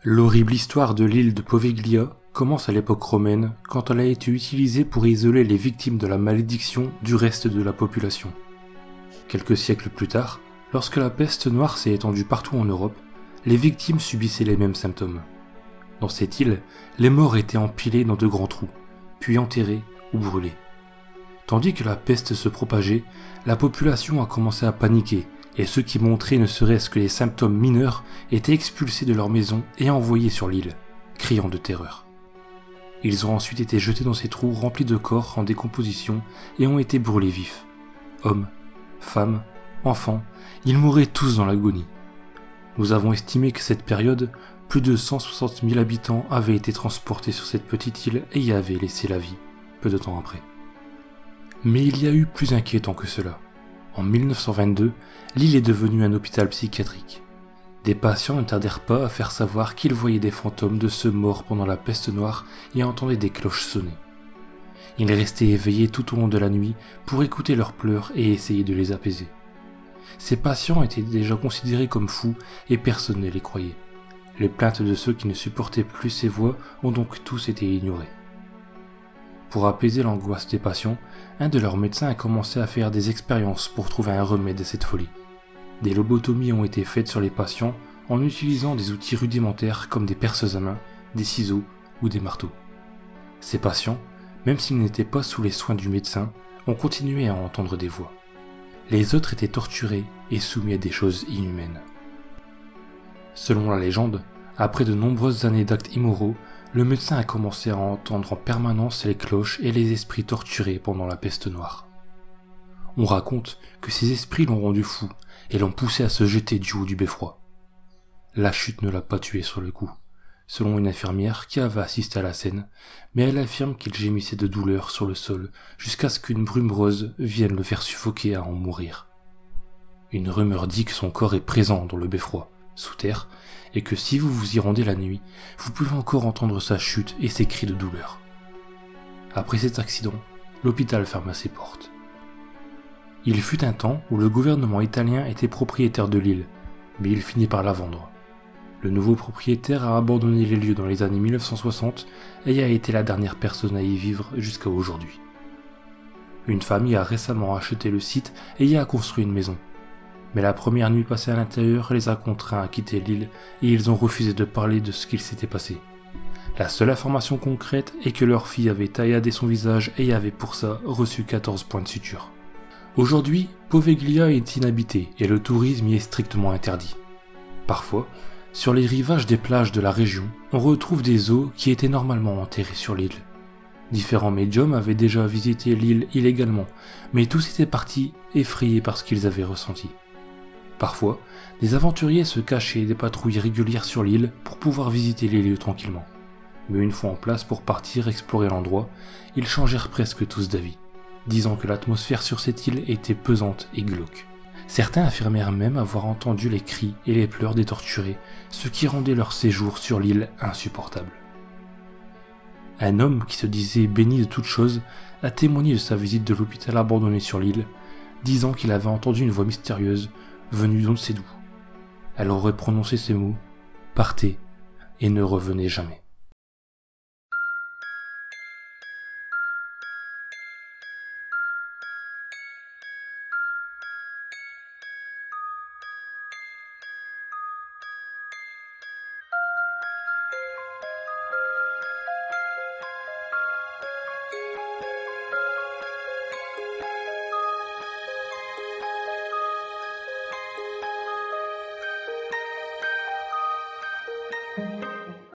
L'horrible histoire de l'île de Poveglia commence à l'époque romaine quand elle a été utilisée pour isoler les victimes de la malédiction du reste de la population. Quelques siècles plus tard, lorsque la peste noire s'est étendue partout en Europe, les victimes subissaient les mêmes symptômes. Dans cette île, les morts étaient empilés dans de grands trous, puis enterrés ou brûlés. Tandis que la peste se propageait, la population a commencé à paniquer et ceux qui montraient ne serait-ce que les symptômes mineurs étaient expulsés de leur maison et envoyés sur l'île, criant de terreur. Ils ont ensuite été jetés dans ces trous remplis de corps en décomposition et ont été brûlés vifs. Hommes, femmes, enfants, ils mouraient tous dans l'agonie. Nous avons estimé que cette période, plus de 160 000 habitants avaient été transportés sur cette petite île et y avaient laissé la vie, peu de temps après. Mais il y a eu plus inquiétant que cela. En 1922, l'île est devenue un hôpital psychiatrique. Des patients ne tardèrent pas à faire savoir qu'ils voyaient des fantômes de ceux morts pendant la peste noire et entendaient des cloches sonner. Ils restaient éveillés tout au long de la nuit pour écouter leurs pleurs et essayer de les apaiser. Ces patients étaient déjà considérés comme fous et personne ne les croyait. Les plaintes de ceux qui ne supportaient plus ces voix ont donc tous été ignorées. Pour apaiser l'angoisse des patients, un de leurs médecins a commencé à faire des expériences pour trouver un remède à cette folie. Des lobotomies ont été faites sur les patients en utilisant des outils rudimentaires comme des perceuses à main, des ciseaux ou des marteaux. Ces patients, même s'ils n'étaient pas sous les soins du médecin, ont continué à entendre des voix. Les autres étaient torturés et soumis à des choses inhumaines. Selon la légende, après de nombreuses années d'actes immoraux, le médecin a commencé à entendre en permanence les cloches et les esprits torturés pendant la peste noire. On raconte que ces esprits l'ont rendu fou et l'ont poussé à se jeter du haut du beffroi. La chute ne l'a pas tué sur le coup, selon une infirmière qui avait assisté à la scène, mais elle affirme qu'il gémissait de douleur sur le sol jusqu'à ce qu'une brume rose vienne le faire suffoquer à en mourir. Une rumeur dit que son corps est présent dans le beffroi, sous terre, et que si vous vous y rendez la nuit, vous pouvez encore entendre sa chute et ses cris de douleur. Après cet accident, l'hôpital ferma ses portes. Il fut un temps où le gouvernement italien était propriétaire de l'île, mais il finit par la vendre. Le nouveau propriétaire a abandonné les lieux dans les années 1960 et a été la dernière personne à y vivre jusqu'à aujourd'hui. Une famille a récemment acheté le site et y a construit une maison. Mais la première nuit passée à l'intérieur les a contraints à quitter l'île et ils ont refusé de parler de ce qu'il s'était passé. La seule information concrète est que leur fille avait tailladé son visage et avait pour ça reçu 14 points de suture. Aujourd'hui, Poveglia est inhabité et le tourisme y est strictement interdit. Parfois, sur les rivages des plages de la région, on retrouve des os qui étaient normalement enterrés sur l'île. Différents médiums avaient déjà visité l'île illégalement, mais tous étaient partis effrayés par ce qu'ils avaient ressenti. Parfois, des aventuriers se cachaient des patrouilles régulières sur l'île pour pouvoir visiter les lieux tranquillement. Mais une fois en place pour partir explorer l'endroit, ils changèrent presque tous d'avis, disant que l'atmosphère sur cette île était pesante et glauque. Certains affirmèrent même avoir entendu les cris et les pleurs des torturés, ce qui rendait leur séjour sur l'île insupportable. Un homme qui se disait béni de toutes choses a témoigné de sa visite de l'hôpital abandonné sur l'île, disant qu'il avait entendu une voix mystérieuse venue d'on ne sait d'où. Elle aurait prononcé ces mots, partez et ne revenez jamais.